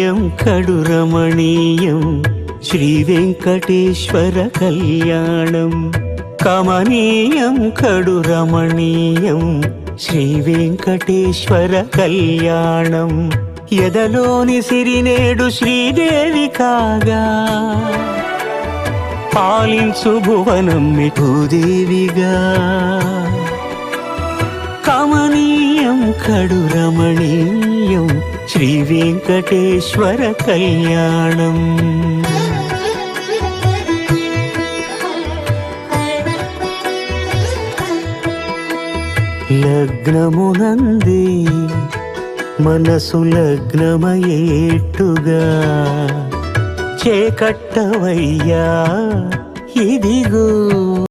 కమనీయం కడు రమణీయం శ్రీ వెంకటేశ్వర కళ్యాణం. కమనీయం కడు రమణీయం శ్రీ వెంకటేశ్వర కళ్యాణం. ఎదలోని సిరినేడు శ్రీదేవి కాగా పాలించు భువనం భూదేవిగా. కమనీయం కడు రమణీయం శ్రీ వెంకటేశ్వర కళ్యాణం. లగ్నమునందే మనసు లగ్నమయేట్టుగా చేకట్టవయ్యా ఇదిగో